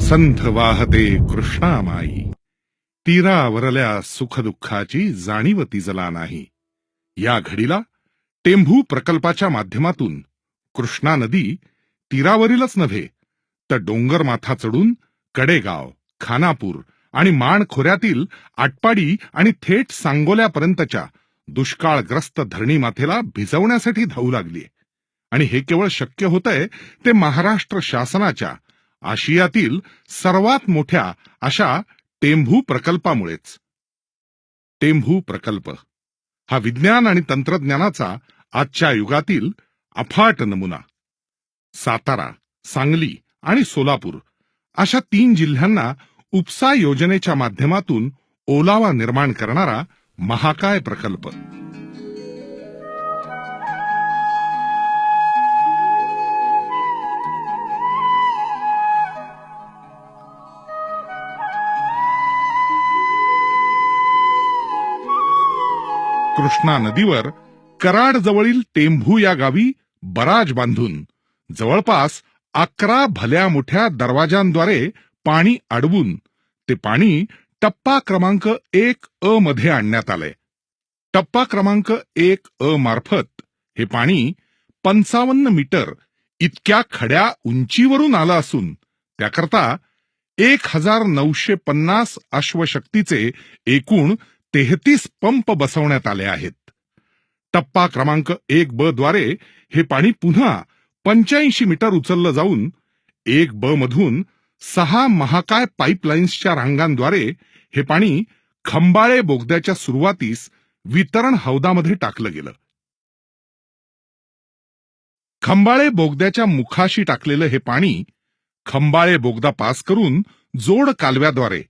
संथ वाहते कृष्णामाई, तीरावरल्या सुखदुःखाची जाणीव तिजला नाही. या घडीला टेंभू प्रकल्पाच्या माध्यमातून कृष्णा नदी तीरावरीलच नव्हे तर डोंगरमाथा चढून कडेगाव, खानापूर आणि माण खोऱ्यातील आटपाडी आणि थेट सांगोल्यापर्यंतच्या दुष्काळग्रस्त धरणीमाथेला भिजवण्यासाठी धावू लागली. आणि हे केवळ शक्य होतंय ते महाराष्ट्र शासनाच्या आशियातील सर्वात मोठ्या अशा टेंभू प्रकल्पामुळेच. टेंभू प्रकल्प हा विज्ञान आणि तंत्रज्ञानाचा आजच्या युगातील अफाट नमुना. सातारा, सांगली आणि सोलापूर अशा 3 जिल्ह्यांना उपसा योजनेच्या माध्यमातून ओलावा निर्माण करणारा महाकाय प्रकल्प. कृष्णा नदीवर कराड जवळील टेंभू या गावी बराज बांधून जवळपास 11 भल्या मोठ्या दरवाजांद्वारे पाणी अडवून ते पाणी टप्पा क्रमांक 1A मध्ये आणण्यात आलंय. टप्पा क्रमांक 1A मार्फत हे पाणी 55 मीटर इतक्या खड्या उंचीवरून आलं असून त्याकरता 1950 अश्वशक्तीचे एकूण 33 पंप बसवण्यात आले आहेत. टप्पा क्रमांक 1B द्वारे हे पाणी पुन्हा 85 मीटर उचललं जाऊन 1B मधून 6 महाकाय पाईपलाईन्सच्या रांगांद्वारे हे पाणी खंबाळे बोगद्याच्या सुरुवातीस वितरण हौदामध्ये टाकलं गेलं. खंबाळे बोगद्याच्या मुखाशी टाकलेलं हे पाणी खंबाळे बोगदा पास करून जोड कालव्याद्वारे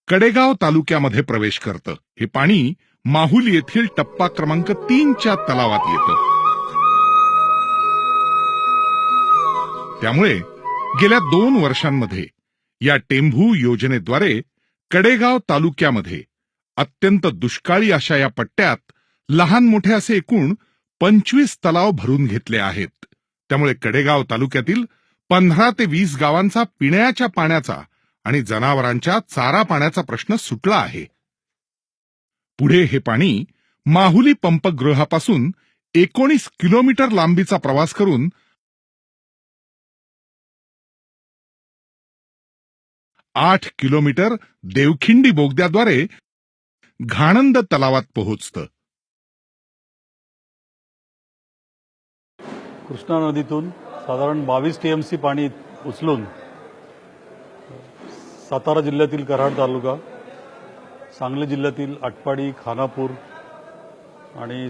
कडेगाव तालुक्यामध्ये प्रवेश करतं. हे पाणी माहुली येथील टप्पा क्रमांक 3च्या तलावात येतं. त्यामुळे गेल्या 2 वर्षांमध्ये या टेंभू योजनेद्वारे कडेगाव तालुक्यामध्ये अत्यंत दुष्काळी अशा या पट्ट्यात लहान मोठे असे एकूण 25 तलाव भरून घेतले आहेत. त्यामुळे कडेगाव तालुक्यातील 15 ते 20 गावांचा पिण्याच्या पाण्याचा आणि जनावरांच्या चारा पाण्याचा प्रश्न सुटला आहे. पुढे हे पाणी माहुली पंपगृहापासून 19 किलोमीटर लांबीचा प्रवास करून 8 किलोमीटर देवखिंडी बोगद्याद्वारे घाणंद तलावात पोहोचतं. कृष्णा नदीतून साधारण 22 TMC पाणी उचलून सातारा जिल्ह्यातील कराड तालुका, सांगली जिल्ह्यातील आटपाडी, खानापूर आणि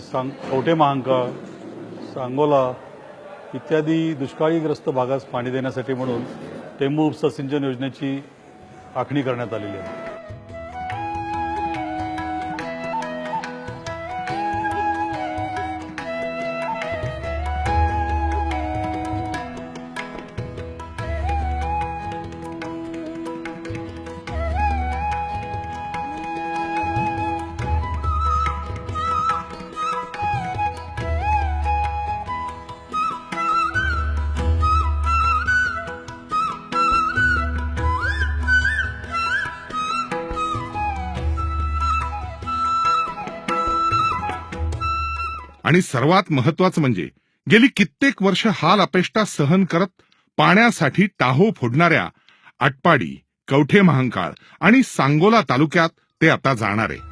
कवठे महांकाळ, सांगोला इत्यादी दुष्काळीग्रस्त भागास पाणी देण्यासाठी म्हणून टेंभू उपसा सिंचन योजनेची आखणी करण्यात आलेली आहे. आणि सर्वात महत्वाचं म्हणजे गेली कित्येक वर्ष हाल अपेष्टा सहन करत पाण्यासाठी टाहो फोडणाऱ्या आटपाडी, कवठे महांकाळ आणि सांगोला तालुक्यात ते आता जाणार आहे.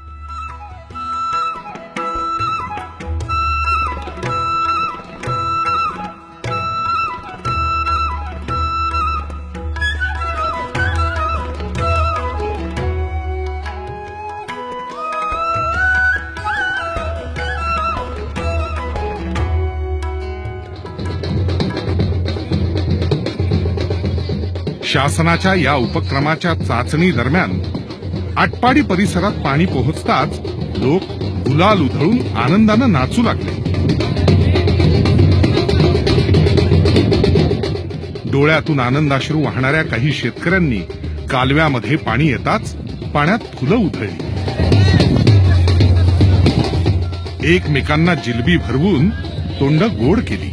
शासनाच्या या उपक्रमाच्या चाचणी दरम्यान आटपाडी परिसरात पाणी पोहोचताच लोक गुलाल उधळून आनंदानं नाचू लागले. डोळ्यातून आनंदाश्रू वाहणाऱ्या काही शेतकऱ्यांनी कालव्यामध्ये पाणी येताच पाण्यात फुलं उधळली. एकमेकांना जिलबी भरवून तोंड गोड केली.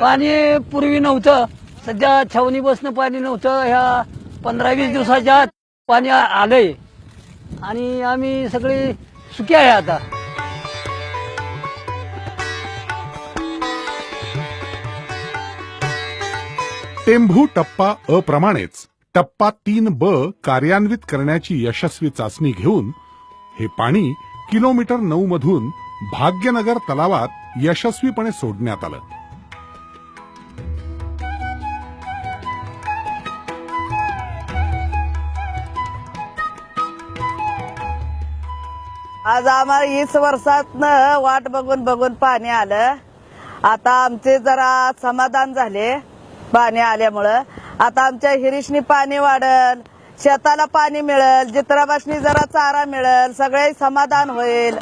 पाणी पूर्वी नव्हतं, सध्या छावणी बसणं पाणी नव्हतं. ह्या 15-20 दिवसाच्या आत पाणी आलंय आणि आम्ही सगळे सुखी आहे आता. टेंभू टप्पा अ प्रमाणेच टप्पा 3B कार्यान्वित करण्याची यशस्वी चाचणी घेऊन हे पाणी किलोमीटर 9 मधून भाग्यनगर तलावात यशस्वीपणे सोडण्यात आलं. आज आम्हाला 20 वर्षातनं वाट बघून बघून पाणी आलं. आता आमचे जरा समाधान झाले पाणी आल्यामुळं. आता आमच्या हिरीशनी पाणी वाढल, शेताला पाणी मिळेल, जित्राबाशनी जरा चारा मिळेल, सगळे समाधान होईल.